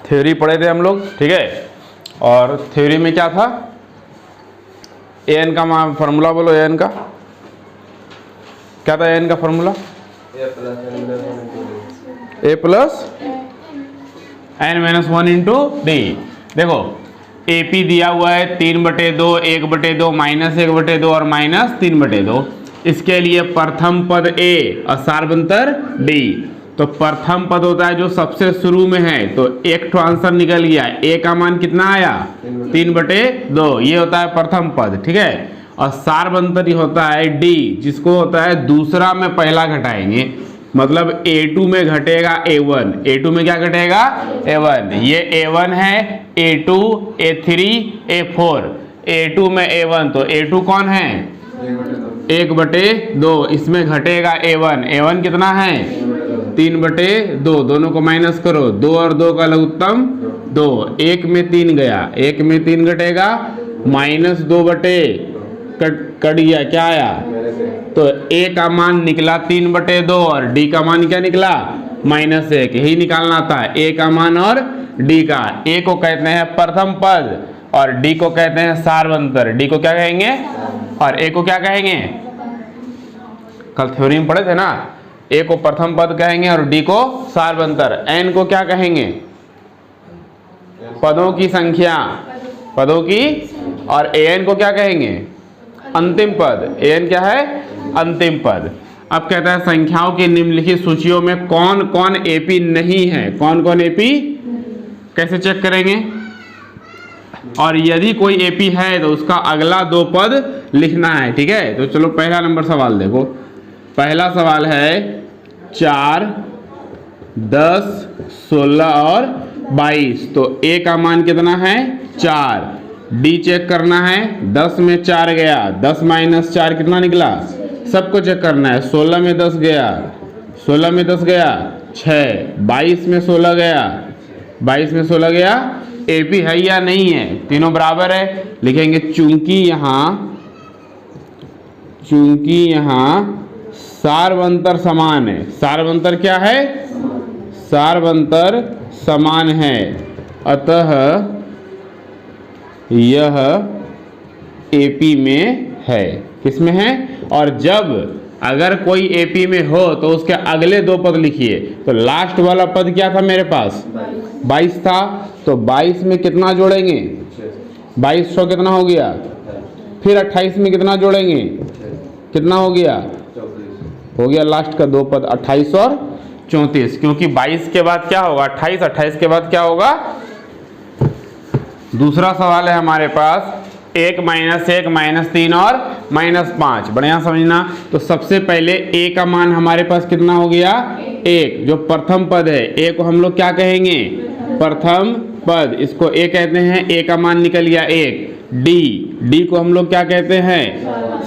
Theory पढ़े थे हम लोग, ठीक है। और थ्योरी में क्या था, an का फॉर्मूला बोलो, an का क्या था, an का formula a plus n-1 into D. देखो AP दिया हुआ है 3/2, 1/2, -1/2 और -3/2। इसके लिए प्रथम पद A और सार्वंतर D। तो प्रथम पद होता है जो सबसे शुरू में है, तो एक ठो आंसर निकल गया। A का मान कितना आया, 3/2, ये होता है प्रथम पद, ठीक है। और सार्वंतरी होता है D, जिसको होता है दूसरा में पहला घटाएंगे, मतलब A2 में घटेगा A1, A2 में क्या घटेगा A1, ये A1 है, A2, A3, A4, A2 में A1, तो A2 कौन है 1/2, इसमें घटेगा A1, A1 कितना है 3/2, दोनों को माइनस करो, 2 और 2 का लघुत्तम 2, 1 में 3 गया, 1 में 3 घटेगा, -2/, कट गया, क्या आया, तो A का मान निकला 3/2 और D का मान क्या निकला -1, यही निकालना था A का मान और D का। A को कहते हैं प्रथम पद और D को कहते हैं सार्वंतर। D को क्या कहेंगे और A को क्या कहेंगे, कल थ्योरी में पढ़े थे ना, A को प्रथम पद कहेंगे और D को सार्वंतर। N को क्या कहेंगे, पदों की संख्या, पदों की, और An को क्या कहेंगे अंतिम पद। An क्या है अंतिम पद। अब कहता है संख्याओं की निम्नलिखित सूचियों में कौन कौन AP नहीं है, कौन कौन AP, कैसे चेक करेंगे, और यदि कोई AP है तो उसका अगला 2 पद लिखना है, ठीक है। तो चलो पहला नंबर सवाल देखो, पहला सवाल है 4, 10, 16 और 22, तो A का मान कितना है 4, D चेक करना है, 10 में 4 गया, 10 - 4 कितना निकला, सबको चेक करना है, 16 में 10 गया, 16 में 10 गया 6, 22 में 16 गया, 22 में 16 गया, AP है या नहीं है, तीनों बराबर है, लिखेंगे चूंकि यहाँ सार्वंतर समान है। सार्वंतर क्या है, सार्वंतर समान है, अतः यह AP में है, किसमें है, और जब अगर कोई AP में हो तो उसके अगले 2 पद लिखिए। तो लास्ट वाला पद क्या था मेरे पास 22 था, तो 22 में कितना जोड़ेंगे 2200 कितना हो गया, फिर 28 में कितना जोड़ेंगे, कितना हो गया लास्ट का 2 पद 28 और 34, क्योंकि 22 के बाद क्या होगा 28, 28 के बाद क्या होगा। दूसरा सवाल है हमारे पास 1, -1, -3 और -5, बढ़िया समझना। तो सबसे पहले A का मान हमारे पास कितना हो गया 1, जो प्रथम पद है, A को हम लोग क्या कहेंगे प्रथम पद, इसको A कहते हैं, A का मान निकल गया 1। D को हम लोग क्या कहते हैं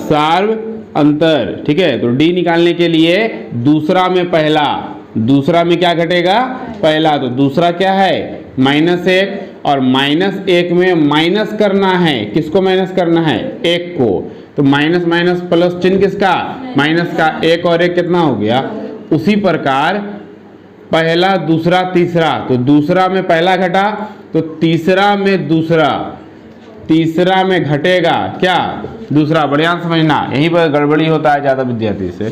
सार्वंतर, ठीक है। तो D निकालने के लिए दूसरा में पहला, दूसरा में क्या घटेगा पहला, तो दूसरा क्या है -1, और -1 में माइनस करना है, किसको माइनस करना है 1 को, तो माइनस माइनस प्लस चिन्ह किसका माइनस का, 1 और 1 कितना हो गया। उसी प्रकार पहला दूसरा तीसरा, तो दूसरा में पहला घटा तो तीसरा में दूसरा, तीसरा में घटेगा क्या दूसरा, बढ़िया समझना, यहीं पर गड़बड़ी होता है ज़्यादा विद्यार्थी से।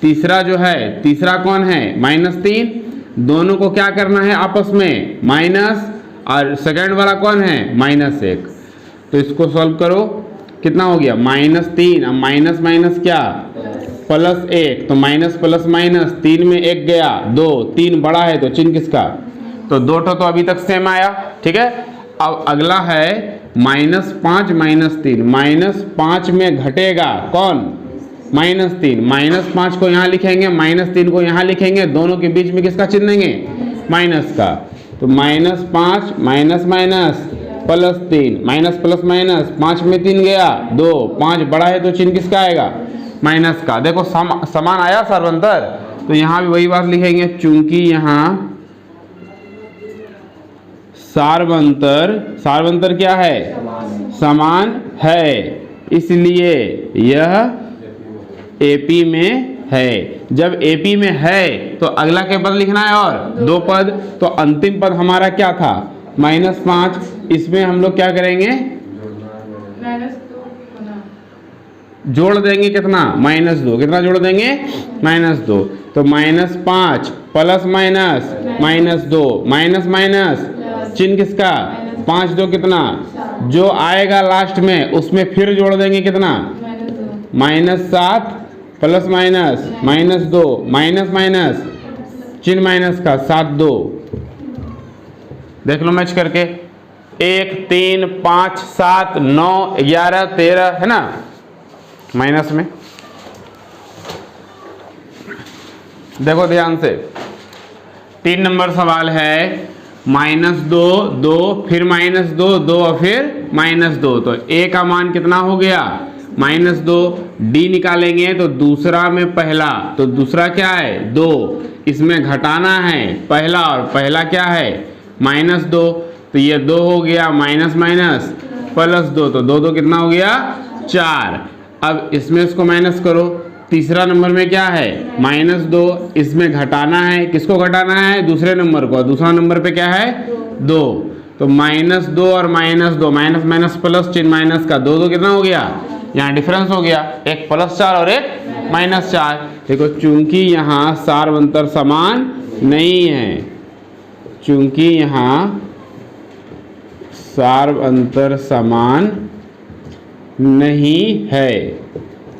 तीसरा जो है, तीसरा कौन है -3, दोनों को क्या करना है आपस में माइनस, और सेकंड वाला कौन है -1, तो इसको सॉल्व करो, कितना हो गया -3, अब माइनस माइनस क्या +1, तो माइनस प्लस माइनस, 3 में 1 गया 2, 3 बड़ा है तो चिन्ह किसका, तो 2 तो अभी तक सेम आया, ठीक है। अब अगला है -5 -3, -5 में घटेगा कौन -3, -5 को यहाँ लिखेंगे, -3 को यहाँ लिखेंगे, दोनों के बीच में किसका चिन्ह देंगे माइनस का, तो -5 minus minus +3, minus plus minus, 5 में 3 गया 2, 5 बड़ा है तो चिन्ह किसका आएगा माइनस का। देखो समान आया सार्वंतर, तो यहाँ भी वही बात लिखेंगे, चूंकि यहाँ सार्वंतर क्या है समान है, इसलिए यह AP में है। जब एपी में है तो अगला क्या पद लिखना है और दो पद। तो अंतिम पद हमारा क्या था -5, इसमें हम लोग क्या करेंगे जोड़ देंगे कितना -2, कितना जोड़ देंगे -2। तो -5 प्लस माइनस -2 माइनस माइनस चिन्ह किसका 5 2 कितना जो आएगा लास्ट में उसमें फिर जोड़ देंगे कितना -7 प्लस माइनस -2 माइनस माइनस चिन्ह माइनस का 7 2। देख लो मैच करके 1 3 5 7 9 11 13 है ना माइनस में। देखो ध्यान से 3 नंबर सवाल है -2 2 फिर -2 2 और फिर -2। तो a का मान कितना हो गया -2। d निकालेंगे तो दूसरा में पहला, तो दूसरा क्या है 2, इसमें घटाना है पहला और पहला क्या है -2। तो ये 2 हो गया माइनस माइनस प्लस 2, तो 2 2 कितना हो गया 4। अब इसमें इसको माइनस करो। तीसरा नंबर में क्या है -2, इसमें घटाना है, किसको घटाना है दूसरे नंबर को, दूसरा नंबर पे क्या है 2। तो -2 और -2 माइनस माइनस प्लस चिन्ह माइनस का 2 2 कितना हो गया यहाँ डिफरेंस हो गया, एक +4 और एक -4। देखो चूंकि यहाँ सार्वंतर समान नहीं है, चूंकि यहाँ सार्वंतर समान नहीं है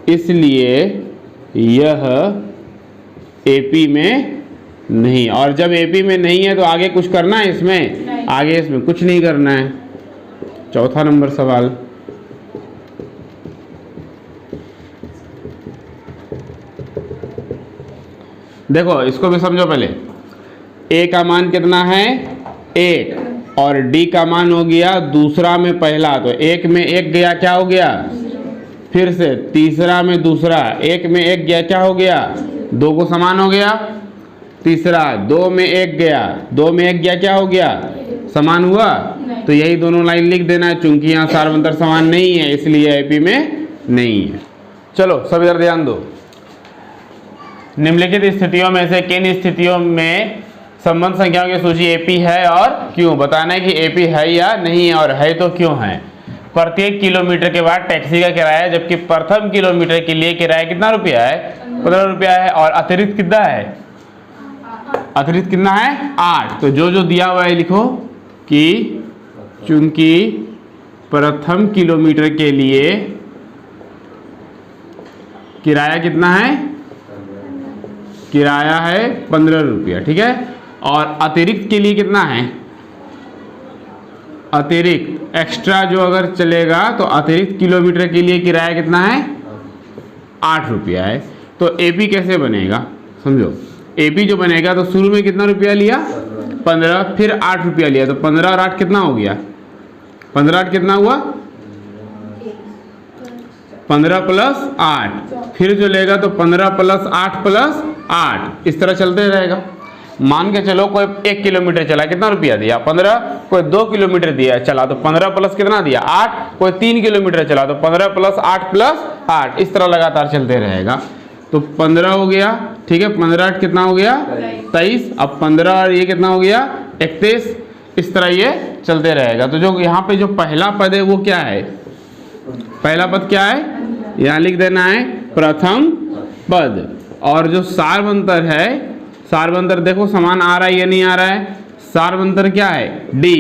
इसलिए यह एपी में नहीं। और जब एपी में नहीं है तो आगे कुछ करना है इसमें आगे इसमें कुछ नहीं करना है। चौथा नंबर सवाल देखो, इसको भी समझो पहले। ए का मान कितना है 1 और डी का मान हो गया दूसरा में पहला, तो 1 में 1 गया क्या हो गया, फिर से तीसरा में दूसरा 1 में 1 गया क्या हो गया 2 को समान हो गया। तीसरा 2 में 1 गया 2 में 1 गया क्या हो गया समान हुआ। तो यही दोनों लाइन लिख देना है, चूंकि यहाँ सार्वंतर समान नहीं है इसलिए एपी में नहीं है। चलो सब इधर ध्यान दो। निम्नलिखित स्थितियों में से किन स्थितियों में संबंध संख्याओं की सूची एपी है और क्यों। बताना है कि एपी है या नहीं है और है तो क्यों है। प्रत्येक किलोमीटर के बाद टैक्सी का किराया, जबकि प्रथम किलोमीटर के लिए किराया कितना रुपया है 15 रुपया है और अतिरिक्त कितना है, अतिरिक्त कितना है 8। तो जो जो दिया हुआ है लिखो कि चूंकि प्रथम किलोमीटर के लिए किराया कितना है, किराया है 15 रुपया, ठीक है। और अतिरिक्त के लिए कितना है, अतिरिक्त एक्स्ट्रा जो अगर चलेगा तो अतिरिक्त किलोमीटर के लिए किराया कितना है 8 रुपया है। तो एपी कैसे बनेगा समझो। एपी जो बनेगा तो शुरू में कितना रुपया लिया 15, फिर 8 रुपया लिया, तो 15 और 8 कितना हो गया 15 8 कितना हुआ 15 प्लस 8, फिर जो लेगा तो 15 प्लस 8 प्लस 8, इस तरह चलते रहेगा। मान के चलो कोई 1 किलोमीटर चला कितना रुपया दिया 15, कोई 2 किलोमीटर दिया चला तो 15 प्लस कितना दिया 8, कोई 3 किलोमीटर चला तो 15 प्लस 8 प्लस 8, इस तरह लगातार चलते रहेगा। तो 15 हो गया, ठीक है, 15 8 कितना हो गया 23, अब 15 और ये कितना हो गया 31, इस तरह ये चलते रहेगा। तो जो यहाँ पे जो पहला पद है वो क्या है, पहला पद क्या है यहाँ लिख देना है प्रथम पद। और जो सार्वंतर है, सार्वंतर देखो समान आ रहा है या नहीं आ रहा है, सार्वंतर क्या है डी,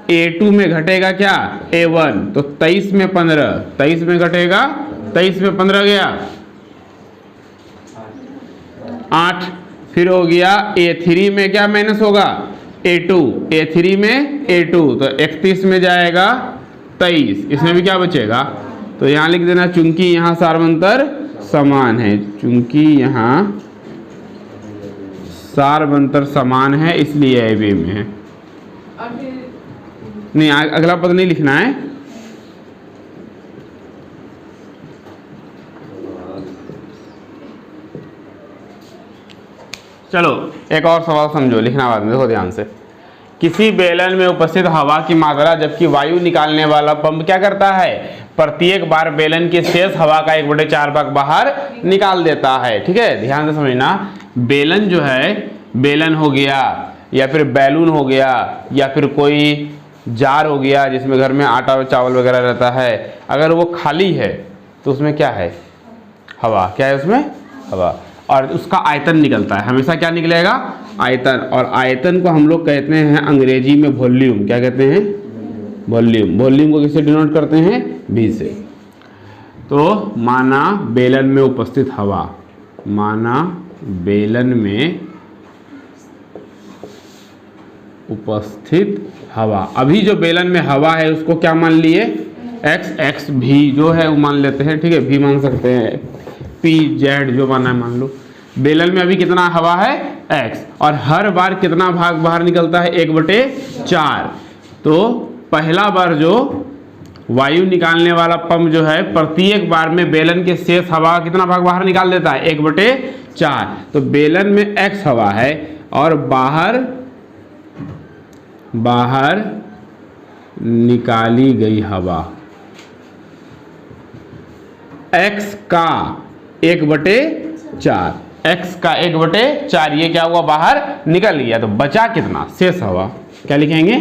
A2 में घटेगा क्या A1, तो 23 में 15, 23 में घटेगा 23 में 15 गया 8, फिर हो गया A3 में क्या माइनस होगा A2, A3 में A2, तो 31 में जाएगा 23, इसमें भी क्या बचेगा। तो यहाँ लिख देना चूंकि यहाँ सार्वंतर समान है, चूंकि यहाँ सार्वंतर समान है इसलिए एबी में है। नहीं अगला पद नहीं लिखना है, चलो एक और सवाल समझो, लिखना बाद में, देखो ध्यान से। किसी बेलन में उपस्थित हवा की मात्रा जबकि वायु निकालने वाला पंप क्या करता है, प्रत्येक बार बेलन की शेष हवा का 1/4 भाग बाहर निकाल देता है। ठीक है, ध्यान से समझना। बेलन जो है, बेलन हो गया या फिर बैलून हो गया या फिर कोई जार हो गया जिसमें घर में आटा और चावल वगैरह रहता है, अगर वो खाली है तो उसमें क्या है, हवा। क्या है उसमें, हवा। और उसका आयतन निकलता है, हमेशा क्या निकलेगा, आयतन। और आयतन को हम लोग कहते हैं अंग्रेजी में वॉल्यूम। क्या कहते हैं, वॉल्यूम। वॉल्यूम को किससे डिनोट करते हैं, V से। तो माना बेलन में उपस्थित हवा, माना बेलन में उपस्थित हवा, अभी जो बेलन में हवा है उसको क्या मान लिए, x भी जो है वो मान लेते हैं। ठीक है, भी मान सकते हैं, P Z जो माना है मान लो। बेलन में अभी कितना हवा है, x, और हर बार कितना भाग बाहर निकलता है, 1/4। तो पहला बार जो वायु निकालने वाला पंप जो है प्रत्येक बार में बेलन के शेष हवा कितना भाग बाहर निकाल देता है, 1/4। तो बेलन में x हवा है और बाहर निकाली गई हवा x का 1/4, x का 1/4, ये क्या हुआ, बाहर निकल गया। तो बचा कितना, शेष हवा। क्या लिखेंगे,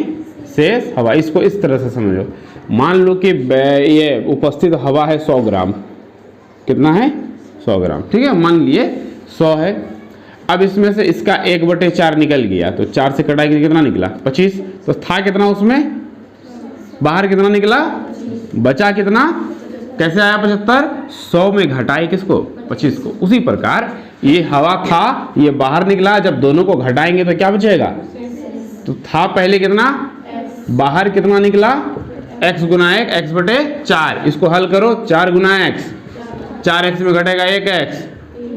शेष हवा। इसको इस तरह से समझो, मान लो कि ये उपस्थित हवा है 100 ग्राम। कितना है, 100 ग्राम। ठीक है, मान लिए 100 है। अब इसमें से इसका 1/4 निकल गया, तो 4 से कटाएंगे कितना निकला, 25। तो था कितना उसमें, बाहर कितना निकला, बचा कितना, कैसे आया 75, 100 में घटाए किसको, 25 को। उसी प्रकार ये हवा था, ये बाहर निकला, जब दोनों को घटाएंगे तो क्या बचेगा, तो था पहले कितना, बाहर कितना निकला, x गुना 1, x/4। इसको हल करो, 4 गुना x, 4x में घटेगा 1x,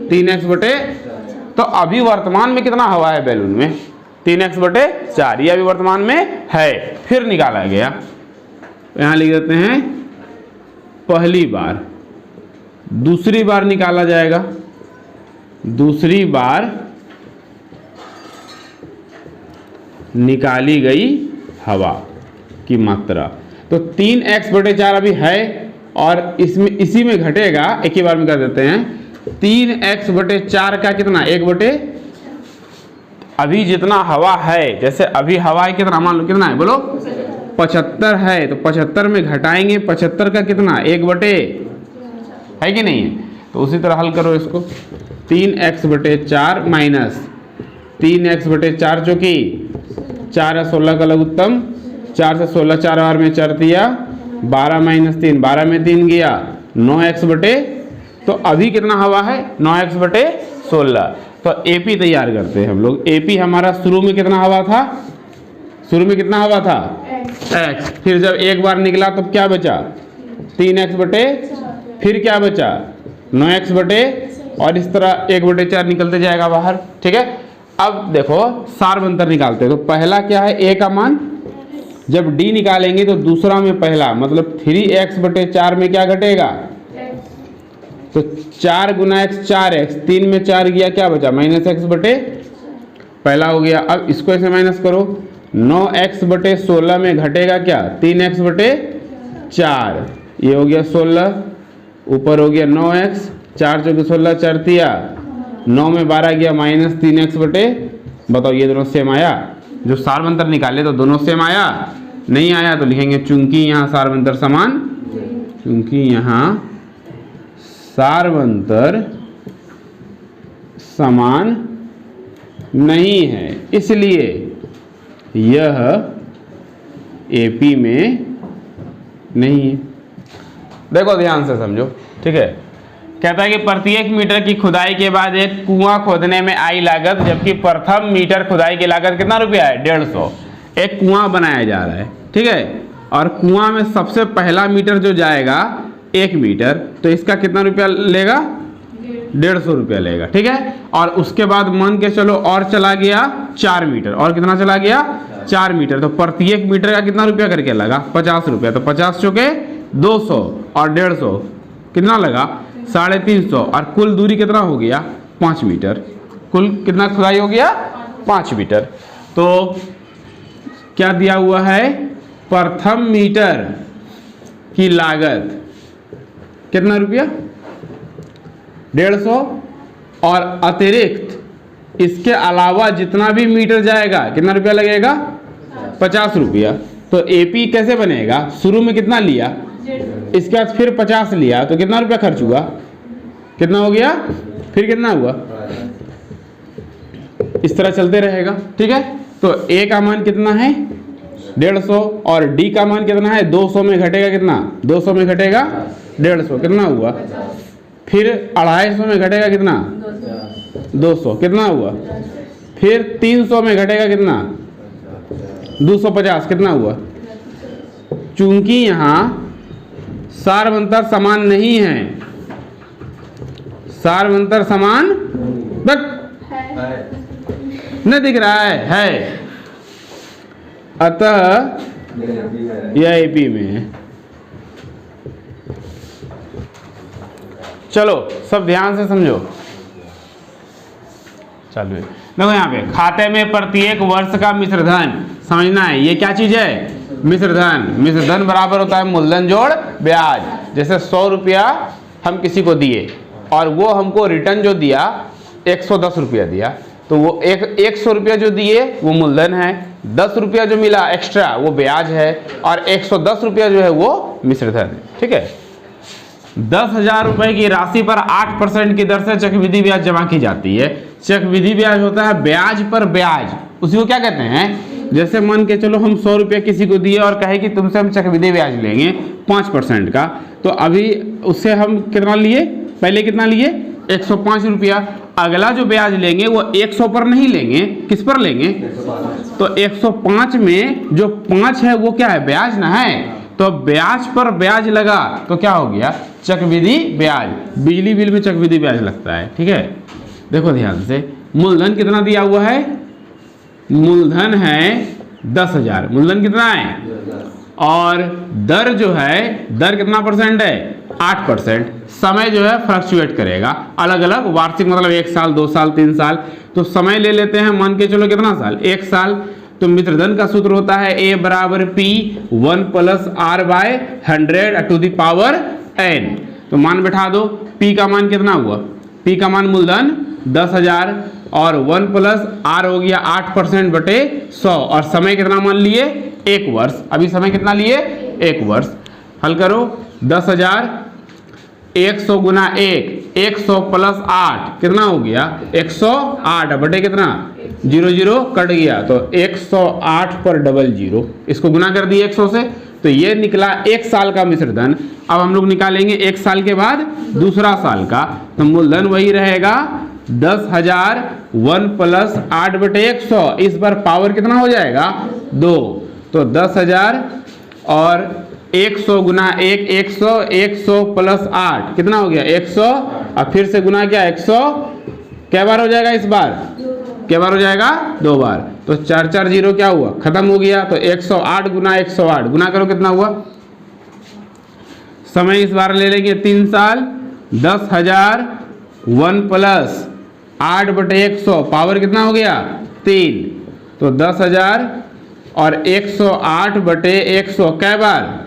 3x/। तो अभी वर्तमान में कितना हवा है बैलून में, 3x/4, ये अभी वर्तमान में है, फिर निकाला गया। यहाँ लिख देते हैं पहली बार। दूसरी बार निकाला जाएगा, दूसरी बार निकाली गई हवा की मात्रा। तो 3x/4 अभी है और इसमें इसी में घटेगा, एक ही बार में कर देते हैं। 3x/4 का कितना, 1/। अभी जितना हवा है, जैसे अभी हवा है कितना, मान लो कितना है, बोलो 75 है, तो 75 में घटाएंगे 75 का कितना, 1/, है कि नहीं। तो उसी तरह हल करो इसको, 3x/4 माइनस 3x/4 जो कि 4 है 16 का लघु उत्तम, 4 से 16, 4 बार में 4 दिया, 12 माइनस 3, 12 में 3 गया, 9x/। तो अभी कितना हवा है, 9x/16। तो AP तैयार करते हैं हम लोग। AP हमारा शुरू में कितना हवा था, शुरू में कितना हवा था, x। फिर जब एक बार निकला तो क्या बचा, 3x/, फिर क्या बचा, 9x/, और इस तरह 1/4 निकलते जाएगा बाहर। ठीक है, अब देखो सार अंतर निकालते हैं। तो पहला क्या है, a का मान, जब d निकालेंगे तो दूसरा में पहला, मतलब 3x/4 में क्या घटेगा, तो 4 गुना x 4x, 3 में 4 गया, क्या बचा, -x/, पहला हो गया। अब इसको ऐसे माइनस करो, 9x/16 में घटेगा क्या, 3x/4, ये हो गया 16, ऊपर हो गया 9x, 4 चौके 16, 4 तिया 9 में 12 गया, -3x/। बताओ ये दोनों सेम आया, जो सारवंतर निकाले तो दोनों सेम आया, नहीं आया तो लिखेंगे चूंकि यहाँ सारवंतर समान, चूंकि यहाँ सारवंतर समान नहीं है, इसलिए यह AP में नहीं है। देखो ध्यान से समझो, ठीक है। कहता है कि प्रत्येक मीटर की खुदाई के बाद एक कुआं खोदने में आई लागत, जबकि प्रथम मीटर खुदाई की लागत कितना रुपया है, 150। एक कुआं बनाया जा रहा है, ठीक है, और कुआं में सबसे पहला मीटर जो जाएगा 1 मीटर, तो इसका कितना रुपया लेगा, 150 रुपया लेगा, ठीक है। और उसके बाद मान के चलो और चला गया 4 मीटर, और कितना चला गया, 4 मीटर, तो प्रत्येक मीटर का कितना रुपया करके लगा, 50 रुपया। तो 50 चौके 200 और 150 कितना लगा, 350, और कुल दूरी कितना हो गया, 5 मीटर। कुल कितना खुदाई हो गया, 5 मीटर। तो क्या दिया हुआ है, प्रथम मीटर की लागत कितना रुपया, 150, और अतिरिक्त इसके अलावा जितना भी मीटर जाएगा कितना रुपया लगेगा, 50 रुपया। तो एपी कैसे बनेगा, शुरू में कितना लिया, इसके बाद फिर 50 लिया, तो कितना रुपया खर्च हुआ, कितना हो गया, फिर कितना हुआ, इस तरह चलते रहेगा। ठीक है, तो ए का मान कितना है 150 और डी का मान कितना है 200 में घटेगा कितना, 200 में घटेगा 150 कितना हुआ, फिर 250 में घटेगा कितना 200 कितना हुआ, फिर 300 में घटेगा कितना 250 कितना हुआ। चूंकि यहाँ सार्वंतर समान नहीं है, सार्वंतर समान न दिख रहा है, अतः यह एपी में है। चलो सब ध्यान से समझो। चलो देखो यहाँ पे खाते में प्रत्येक वर्ष का मिश्रधन समझना है। ये क्या चीज है, मिश्रधन। मिश्रधन बराबर होता है मूलधन जोड़ ब्याज। जैसे 100 रुपया हम किसी को दिए और वो हमको रिटर्न जो दिया 110 रुपया दिया, तो वो 100 रुपया जो दिए वो मूलधन है, 10 रुपया जो मिला एक्स्ट्रा वो ब्याज है, और 110 रुपया जो है वो मिश्रधन है। ठीक है, 10,000 रुपए की राशि पर 8% की दर से चक्रवृद्धि ब्याज जमा की जाती है। चक्रवृद्धि ब्याज होता है ब्याज पर ब्याज, उसी को क्या कहते हैं। जैसे मान के चलो हम 100 रुपया किसी को दिए और कहे कि तुमसे हम चक्रवृद्धि ब्याज लेंगे 5% का, तो अभी उससे हम कितना लिए, पहले कितना लिए 105 रुपया। अगला जो ब्याज लेंगे वो 100 पर नहीं लेंगे, किस पर लेंगे, तो 105 में जो 5 है वो क्या है, ब्याज ना है, तो ब्याज पर ब्याज लगा तो क्या हो गया, चक्रवृद्धि ब्याज। बिजली बिल में चक्रवृद्धि ब्याज लगता है। ठीक है, देखो ध्यान से, मूलधन कितना दिया हुआ है, मूलधन है 10,000, मूलधन कितना है, और दर जो है, दर कितना परसेंट है, 8%। समय जो है फ्लक्चुएट करेगा अलग अलग, वार्षिक मतलब 1 साल 2 साल 3 साल, तो समय ले लेते हैं, मान के चलो कितना साल, 1 साल। तो मिश्रधन का सूत्र होता है A बराबर P 1 + R/100⁴n। तो मान बैठा दो, P का मान कितना हुआ, P का मान मूलधन 10,000 और 1 + R हो गया 8% बटे 100, और समय कितना मान लिए 1 वर्ष। अभी समय कितना लिए 1 वर्ष। हल करो, 10,000 100 गुना 100 + 8 कितना हो गया 108 बटे कितना 00 कट गया, तो 108 पर 00, इसको गुना कर दिए 100 से, तो ये निकला 1 साल का मिश्रधन। अब हम लोग निकालेंगे 1 साल के बाद दूसरा साल का, तो मूलधन वही रहेगा 10,000 1 + 8 बटे 100, इस बार पावर कितना हो जाएगा 2, तो 10,000 और 100 गुना 100 + 8 कितना हो गया 100, और फिर से गुना क्या 100 क्या बार हो जाएगा, इस बार क्या बार हो जाएगा 2 बार, तो 4 0 क्या हुआ, खत्म हो गया। तो 108 गुना 108 गुना करो कितना हुआ, समय इस बार ले लेंगे 3 साल, 10,000 1 + 8 बटे 100, पावर कितना हो गया 3, तो 10,000 और 108 बटे 100 कै बार,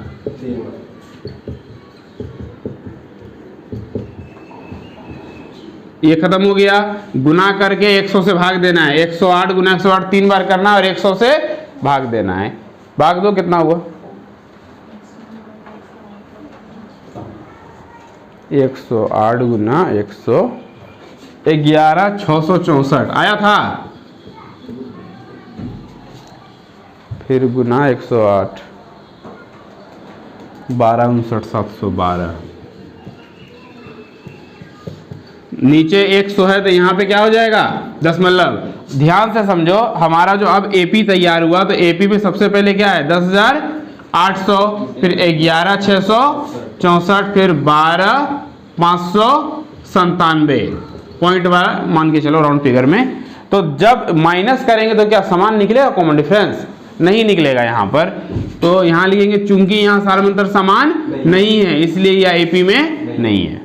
ये खत्म हो गया। गुना करके 100 से भाग देना है, 108 गुना 108 3 बार करना है और 100 से भाग देना है। भाग दो कितना हुआ 108 गुना 100 11,664 आया था, फिर गुना 108 12,59,712, नीचे 100 है तो यहाँ पे क्या हो जाएगा दशमलव। ध्यान से समझो, हमारा जो अब एपी तैयार हुआ, तो एपी में सबसे पहले क्या है 10,800, फिर 11,664, फिर 12,597 पॉइंट वाला मान के चलो राउंड फिगर में। तो जब माइनस करेंगे तो क्या समान निकलेगा, कॉमन डिफरेंस नहीं निकलेगा यहाँ पर, तो यहाँ लिखेंगे चूंकि यहाँ सार्वमंतर समान नहीं है इसलिए यह एपी में नहीं है।